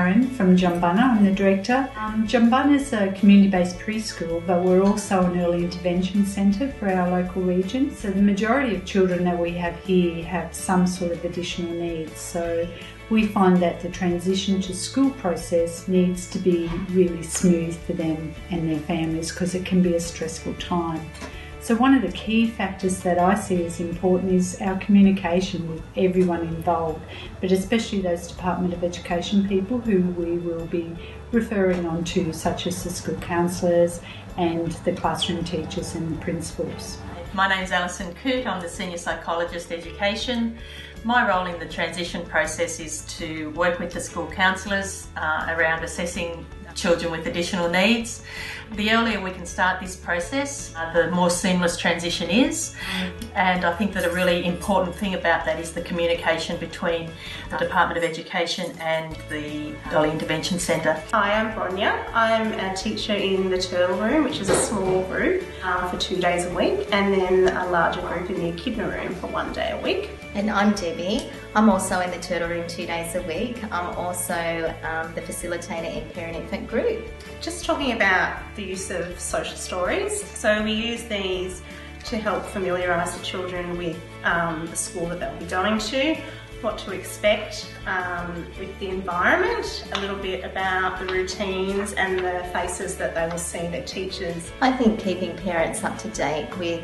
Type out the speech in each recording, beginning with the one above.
Karen from Jumbunna. I'm the director. Jumbunna is a community-based preschool, but we're also an early intervention centre for our local region. So the majority of children that we have here have some sort of additional needs. So we find that the transition to school process needs to be really smooth for them and their families because it can be a stressful time. So one of the key factors that I see as important is our communication with everyone involved, but especially those Department of Education people who we will be referring on to, such as the school counsellors and the classroom teachers and the principals. My name is Alison Coote, I'm the Senior Psychologist Education. My role in the transition process is to work with the school counsellors around assessing children with additional needs. The earlier we can start this process, the more seamless transition is. And I think that a really important thing about that is the communication between the Department of Education and the Early Intervention Centre. Hi, I'm Bronya. I'm a teacher in the Turtle Room, which is a small group for 2 days a week, and then a larger group in the Echidna Room for 1 day a week. And I'm Debbie. I'm also in the Turtle Room 2 days a week. I'm also the facilitator in parent-infant group. Just talking about the use of social stories. So we use these to help familiarise the children with the school that they'll be going to, what to expect with the environment, a little bit about the routines and the faces that they will see their teachers. I think keeping parents up to date with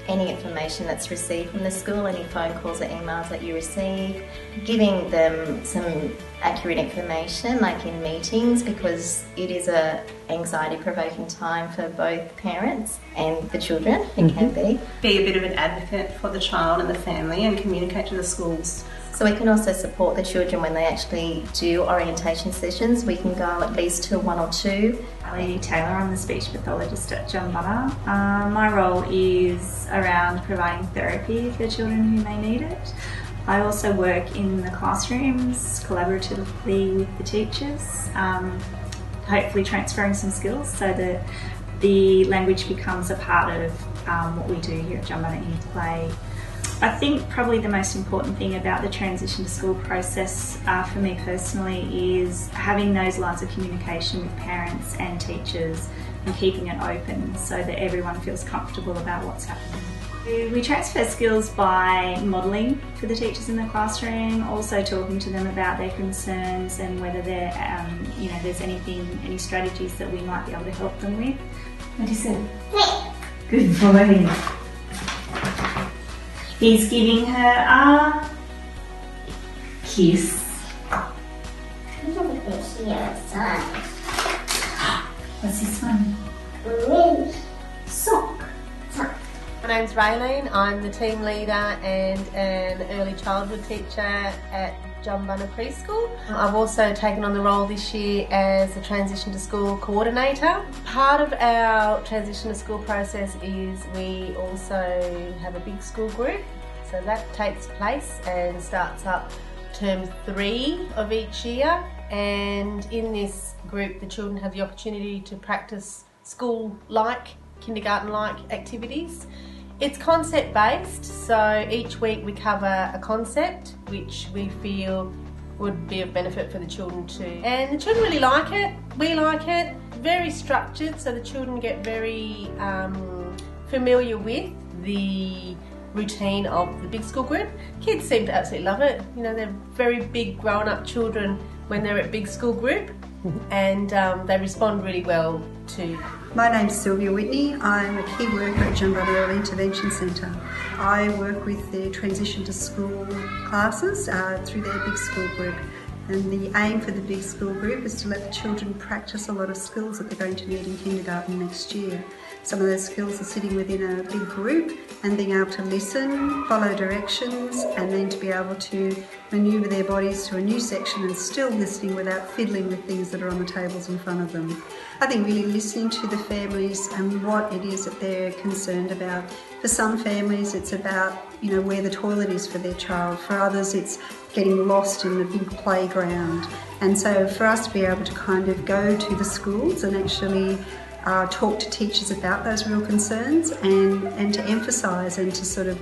any information that's received from the school, any phone calls or emails that you receive, giving them some accurate information like in meetings, because it is a anxiety-provoking time for both parents and the children. It can be. Be a bit of an advocate for the child and the family and communicate to the schools. So we can also support the children when they actually do orientation sessions. We can go at least to 1 or 2. Ali Taylor, I'm the speech pathologist at Jumbunna. My role is around providing therapy for children who may need it. I also work in the classrooms collaboratively with the teachers, hopefully transferring some skills so that the language becomes a part of what we do here at Jumbunna in play. I think probably the most important thing about the transition to school process for me personally is having those lines of communication with parents and teachers and keeping it open so that everyone feels comfortable about what's happening. We transfer skills by modelling for the teachers in the classroom, also talking to them about their concerns and whether there's any strategies that we might be able to help them with. Madison. Good boy. He's giving her a kiss. What's this one? Sock. My name's Raylene. I'm the team leader and an early childhood teacher at Jumbunna Preschool. I've also taken on the role this year as a transition to school coordinator. Part of our transition to school process is we also have a big school group. So that takes place and starts up term 3 of each year. And in this group, the children have the opportunity to practice school-like, kindergarten-like activities. It's concept-based, so each week we cover a concept which we feel would be of benefit for the children too. And the children really like it, we like it, very structured, so the children get very familiar with the routine of the big school group. Kids seem to absolutely love it. You know, they're very big grown-up children when they're at big school group, and they respond really well to. My name's Sylvia Whitney. I'm a key worker at Jumbunna Early Intervention Centre. I work with their transition to school classes through their big school group. And the aim for the big school group is to let the children practice a lot of skills that they're going to need in kindergarten next year. Some of those skills are sitting within a big group and being able to listen, follow directions, and then to be able to manoeuvre their bodies to a new section and still listening without fiddling with things that are on the tables in front of them. I think really listening to the families and what it is that they're concerned about. For some families it's about, where the toilet is for their child. For others it's getting lost in the big playground. And so for us to be able to kind of go to the schools and actually talk to teachers about those real concerns and to emphasise and to sort of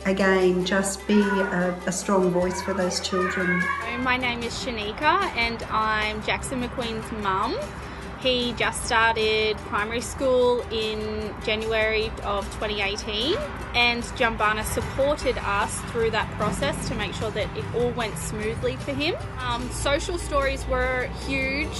again, just be a strong voice for those children. My name is Shanika and I'm Jackson McQueen's mum. He just started primary school in January of 2018 and Jumbunna supported us through that process to make sure that it all went smoothly for him. Social stories were huge.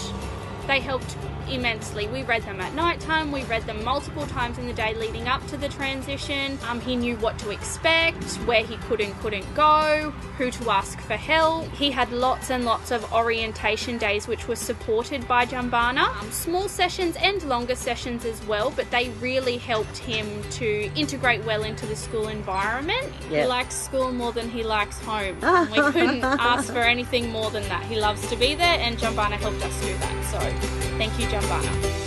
They helped immensely. We read them at night time, we read them multiple times in the day leading up to the transition. He knew what to expect, where he could and couldn't go, who to ask for help. He had lots and lots of orientation days which were supported by Jumbunna. Small sessions and longer sessions as well, but they really helped him to integrate well into the school environment. Yep. He likes school more than he likes home. We couldn't ask for anything more than that. He loves to be there and Jumbunna helped us do that. So thank you, Jumbunna.